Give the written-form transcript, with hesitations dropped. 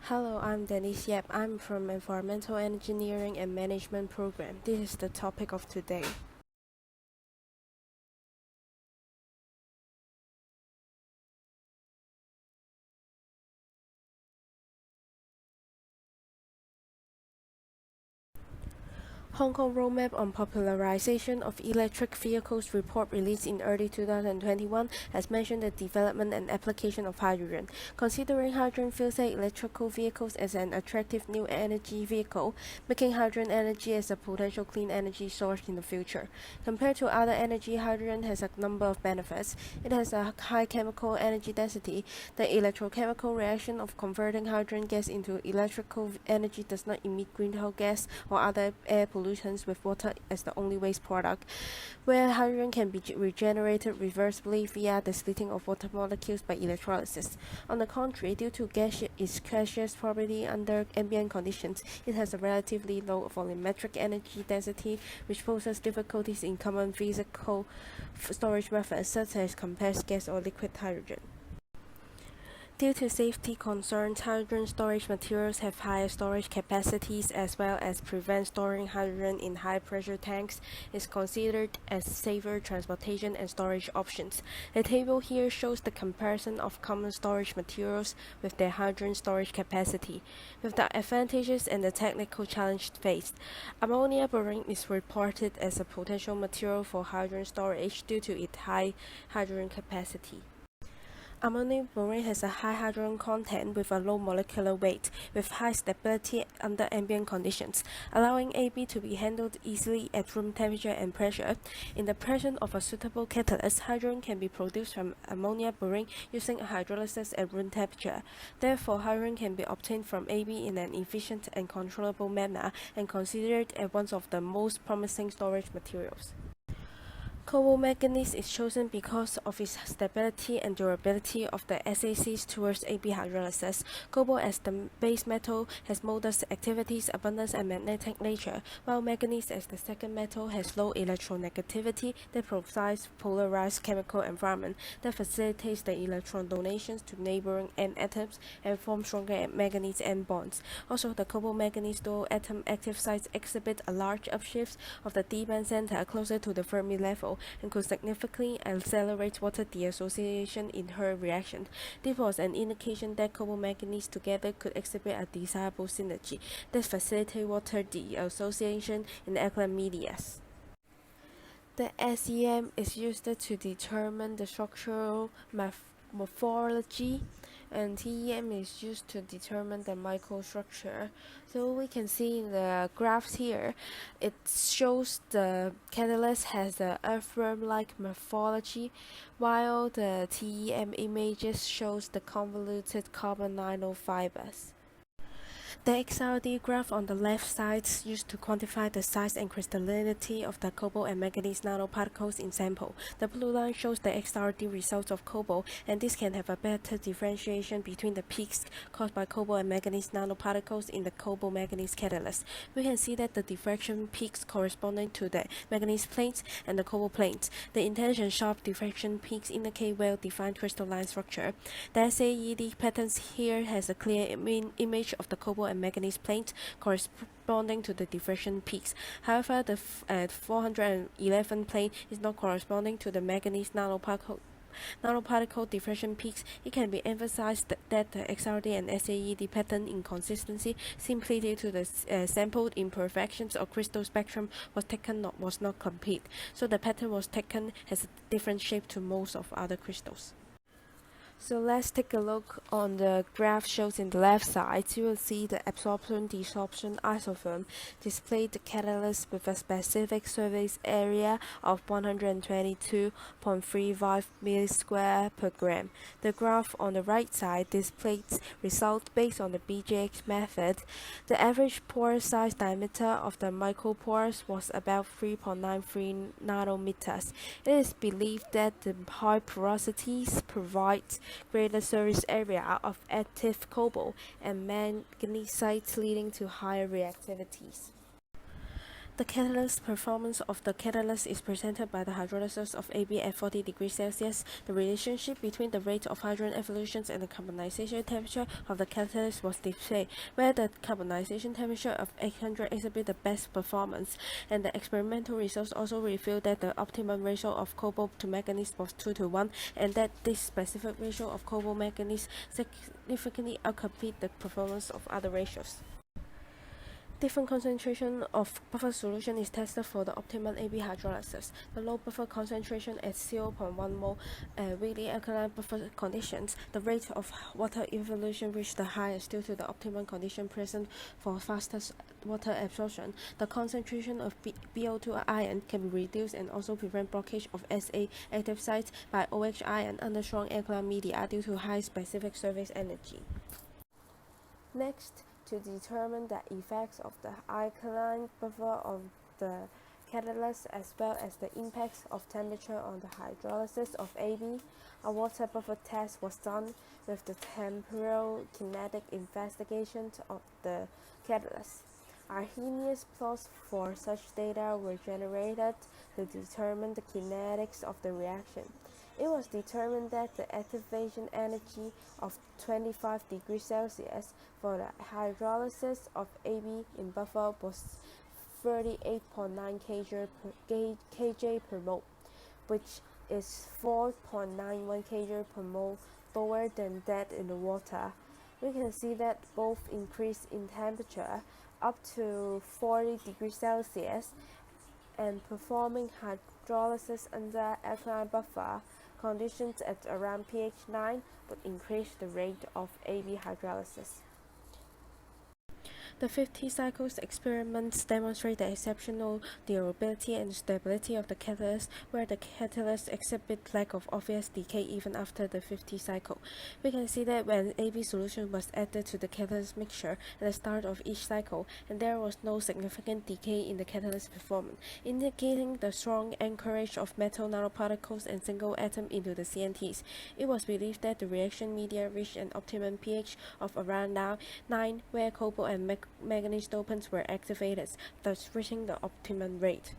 Hello, I'm Denise YAP. I'm from Environmental Engineering and Management program. This is the topic of today. Hong Kong Roadmap on Popularization of Electric Vehicles report released in early 2021 has mentioned the development and application of hydrogen. Considering hydrogen fuel cell electrical vehicles as an attractive new energy vehicle, making hydrogen energy as a potential clean energy source in the future. Compared to other energy, hydrogen has a number of benefits. It has a high chemical energy density. The electrochemical reaction of converting hydrogen gas into electrical energy does not emit greenhouse gas or other air pollutants with water as the only waste product, where hydrogen can be regenerated reversibly via the splitting of water molecules by electrolysis. On the contrary, due to its gaseous property under ambient conditions, it has a relatively low volumetric energy density, which poses difficulties in common physical storage methods such as compressed gas or liquid hydrogen. Due to safety concerns, hydrogen storage materials have higher storage capacities as well as prevent storing hydrogen in high-pressure tanks is considered as safer transportation and storage options. The table here shows the comparison of common storage materials with their hydrogen storage capacity, with the advantages and the technical challenge faced. Ammonia borane is reported as a potential material for hydrogen storage due to its high hydrogen capacity. Ammonium borane has a high hydrogen content with a low molecular weight, with high stability under ambient conditions, allowing AB to be handled easily at room temperature and pressure. In the presence of a suitable catalyst, hydrogen can be produced from ammonia borane using a hydrolysis at room temperature. Therefore, hydrogen can be obtained from AB in an efficient and controllable manner and considered as one of the most promising storage materials. Cobalt manganese is chosen because of its stability and durability of the SACs towards AB hydrolysis. Cobalt as the base metal has modest activities, abundance, and magnetic nature, while manganese as the second metal has low electronegativity that provides polarized chemical environment that facilitates the electron donations to neighboring N atoms and form stronger manganese N bonds. Also, the cobalt manganese dual atom active sites exhibit a large upshift of the D-band center closer to the Fermi level and could significantly accelerate water deassociation in her reaction. This was an indication that cobalt manganese together could exhibit a desirable synergy that facilitates water deassociation in alkaline media. The SEM is used to determine the structural morphology, and TEM is used to determine the microstructure. So we can see in the graphs here, it shows the catalyst has the earthworm-like morphology, while the TEM images shows the convoluted carbon nanofibers. The XRD graph on the left side is used to quantify the size and crystallinity of the cobalt and manganese nanoparticles in sample. The blue line shows the XRD results of cobalt, and this can have a better differentiation between the peaks caused by cobalt and manganese nanoparticles in the cobalt manganese catalyst. We can see that the diffraction peaks corresponding to the manganese plates and the cobalt plates. The intense and sharp diffraction peaks indicate well-defined crystalline structure. The SAED patterns here has a clear image of the cobalt and manganese plates corresponding to the diffraction peaks. However, the 411 plane is not corresponding to the manganese nanoparticle diffraction peaks. It can be emphasized that the XRD and SAED pattern inconsistency simply due to the sampled imperfections of crystal spectrum was not complete. So the pattern was taken has a different shape to most of other crystals. So let's take a look on the graph shows in the left side. You will see the absorption-desorption isotherm display the catalyst with a specific surface area of 122.35 millisquare per gram. The graph on the right side displays results based on the BJX method. The average pore size diameter of the micropores was about 3.93 nanometers. It is believed that the high porosities provide greater surface area of active cobalt and manganese sites leading to higher reactivities. The catalyst performance of the catalyst is presented by the hydrolysis of AB at 40 degrees Celsius. The relationship between the rate of hydrogen evolutions and the carbonization temperature of the catalyst was displayed, where the carbonization temperature of 800 exhibit the best performance, and the experimental results also revealed that the optimum ratio of cobalt to manganese was 2:1, and that this specific ratio of cobalt manganese significantly outcompete the performance of other ratios. Different concentration of buffer solution is tested for the optimal AB hydrolysis. The low buffer concentration at 0.1 mol really alkaline buffer conditions, the rate of water evolution reached the highest due to the optimal condition present for fastest water absorption. The concentration of BO2 ion can be reduced and also prevent blockage of SA active sites by OH ion under strong alkaline media due to high specific surface energy. Next, to determine the effects of the alkaline buffer on the catalyst as well as the impacts of temperature on the hydrolysis of AB, a water buffer test was done with the temporal kinetic investigations of the catalyst. Arrhenius plots for such data were generated to determine the kinetics of the reaction. It was determined that the activation energy of 25 degrees Celsius for the hydrolysis of AB in buffer was 38.9 kJ per mole, which is 4.91 kJ per mole lower than that in the water. We can see that both increase in temperature up to 40 degrees Celsius and performing hydrolysis under alkaline buffer conditions at around pH 9 would increase the rate of AB hydrolysis. The 50 cycles experiments demonstrate the exceptional durability and stability of the catalyst, where the catalyst exhibit lack of obvious decay even after the 50 cycle. We can see that when AB solution was added to the catalyst mixture at the start of each cycle, and there was no significant decay in the catalyst performance, indicating the strong anchorage of metal nanoparticles and single atom into the CNTs. It was believed that the reaction media reached an optimum pH of around 9, where cobalt and manganese dopants were activated, thus reaching the optimum rate.